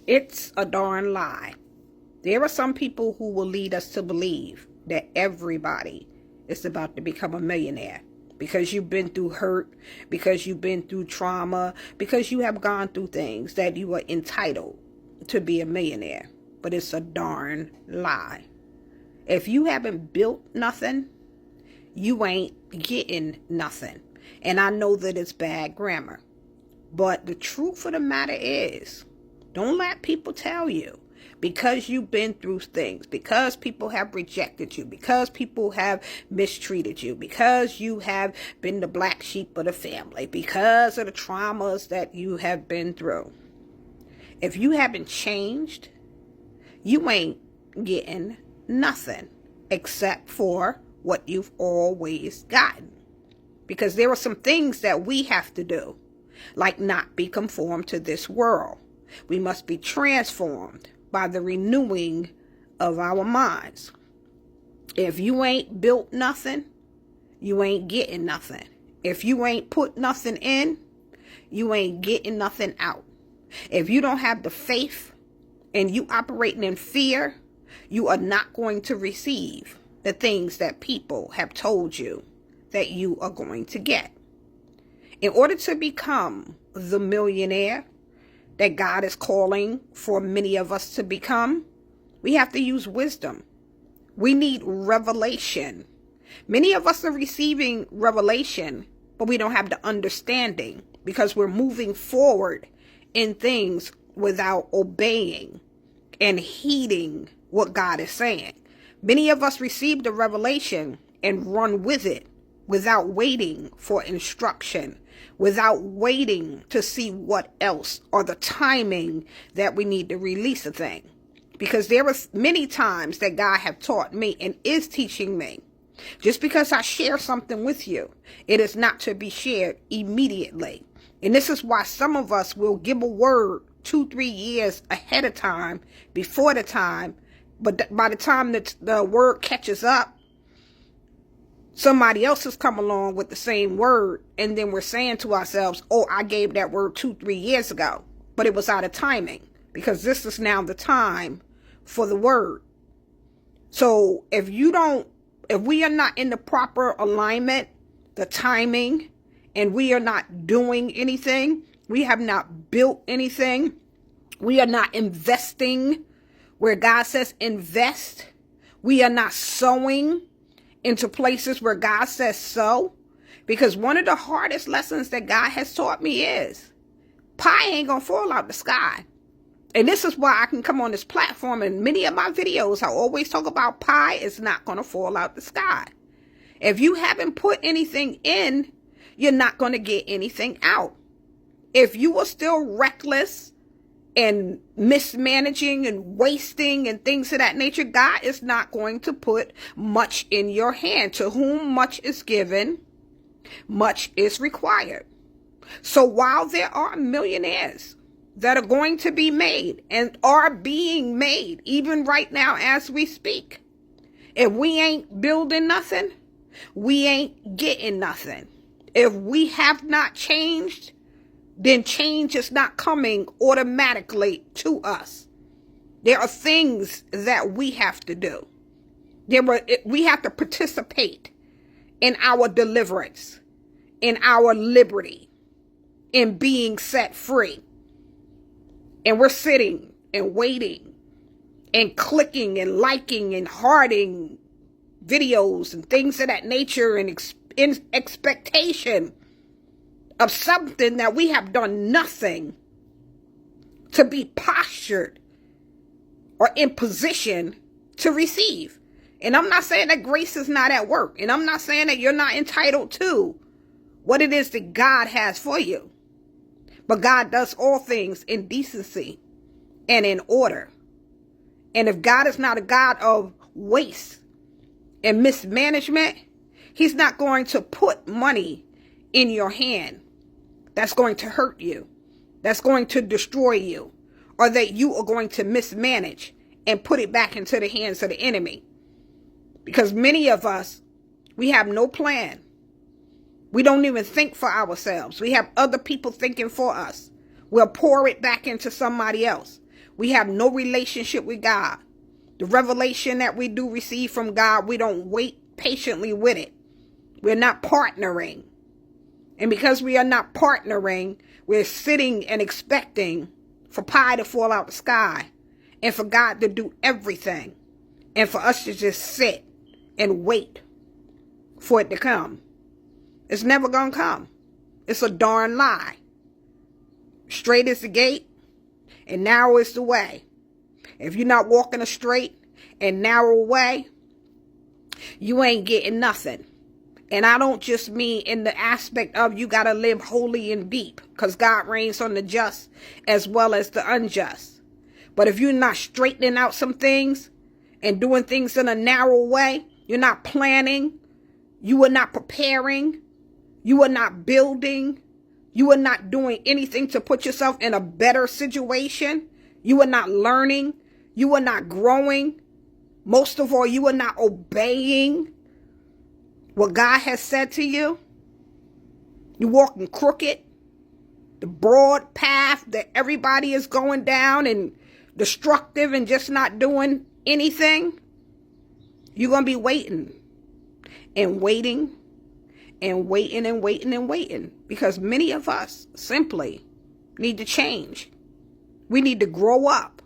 It's a darn lie. There are some people who will lead us to believe that everybody is about to become a millionaire because you've been through hurt, because you've been through trauma, because you have gone through things that you are entitled to be a millionaire. But it's a darn lie. If you haven't built nothing, you ain't getting nothing. And I know that it's bad grammar. But the truth of the matter is, don't let people tell you because you've been through things, because people have rejected you, because people have mistreated you, because you have been the black sheep of the family, because of the traumas that you have been through. If you haven't changed, you ain't getting nothing except for what you've always gotten. Because there are some things that we have to do, like not be conformed to this world. We must be transformed by the renewing of our minds. If you ain't built nothing, you ain't getting nothing. If you ain't put nothing in, you ain't getting nothing out. If you don't have the faith and you operating in fear, you are not going to receive the things that people have told you that you are going to get. In order to become the millionaire that God is calling for many of us to become, we have to use wisdom. We need revelation. Many of us are receiving revelation, but we don't have the understanding because we're moving forward in things without obeying and heeding what God is saying. Many of us receive the revelation and run with it without waiting for instruction, without waiting to see what else or the timing that we need to release a thing. Because there are many times that God have taught me and is teaching me. Just because I share something with you, it is not to be shared immediately. And this is why some of us will give a word 2-3 years ahead of time, before the time, but by the time that the word catches up, somebody else has come along with the same word, and then we're saying to ourselves, oh, I gave that word 2-3 years ago, but it was out of timing, because this is now the time for the word. So if we are not in the proper alignment, the timing, and we are not doing anything, we have not built anything, we are not investing where God says invest, we are not sowing into places where God says sow. Because one of the hardest lessons that God has taught me is pie ain't gonna fall out the sky. And this is why I can come on this platform, and many of my videos I always talk about pie is not gonna fall out the sky. If you haven't put anything in, you're not gonna get anything out. If you are still reckless and mismanaging and wasting and things of that nature, God is not going to put much in your hand. To whom much is given, much is required. So while there are millionaires that are going to be made and are being made, even right now as we speak, if we ain't building nothing, we ain't getting nothing. If we have not changed, then change is not coming automatically to us. There are things that we have to do. We have to participate in our deliverance, in our liberty, in being set free. And we're sitting and waiting and clicking and liking and hearting videos and things of that nature in expectation of something that we have done nothing to be postured or in position to receive. And I'm not saying that grace is not at work. And I'm not saying that you're not entitled to what it is that God has for you. But God does all things in decency and in order. And if God is not a God of waste and mismanagement, He's not going to put money in your hand that's going to hurt you, that's going to destroy you, or that you are going to mismanage and put it back into the hands of the enemy. Because many of us, we have no plan. We don't even think for ourselves. We have other people thinking for us. We'll pour it back into somebody else. We have no relationship with God. The revelation that we do receive from God, we don't wait patiently with it. We're not partnering. And because we are not partnering, we're sitting and expecting for pie to fall out the sky and for God to do everything and for us to just sit and wait for it to come. It's never going to come. It's a darn lie. Straight is the gate and narrow is the way. If you're not walking a straight and narrow way, you ain't getting nothing. And I don't just mean in the aspect of you got to live holy and deep, because God reigns on the just as well as the unjust. But if you're not straightening out some things and doing things in a narrow way, you're not planning, you are not preparing, you are not building, you are not doing anything to put yourself in a better situation, you are not learning, you are not growing, most of all, you are not obeying what God has said to you. You're walking crooked, the broad path that everybody is going down and destructive and just not doing anything. You're going to be waiting and waiting and waiting and waiting and waiting, because many of us simply need to change. We need to grow up.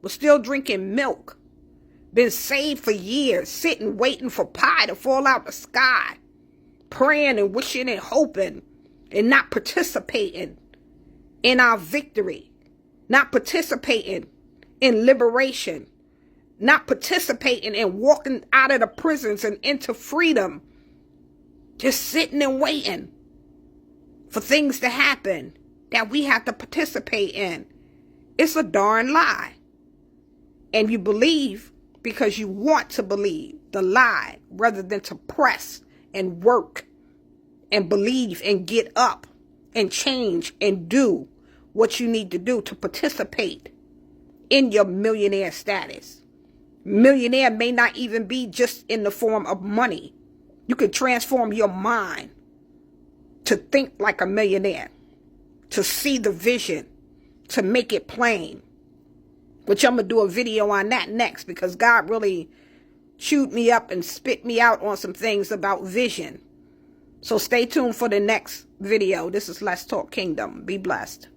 We're still drinking milk. Been saved for years, sitting waiting for pie to fall out the sky, praying and wishing and hoping, and not participating in our victory, not participating in liberation, not participating in walking out of the prisons and into freedom, just sitting and waiting for things to happen that we have to participate in. It's a darn lie. And you believe because you want to believe the lie rather than to press and work and believe and get up and change and do what you need to do to participate in your millionaire status. Millionaire may not even be just in the form of money. You could transform your mind to think like a millionaire, to see the vision, to make it plain. Which I'm going to do a video on that next, because God really chewed me up and spit me out on some things about vision. So stay tuned for the next video. This is Let's Talk Kingdom. Be blessed.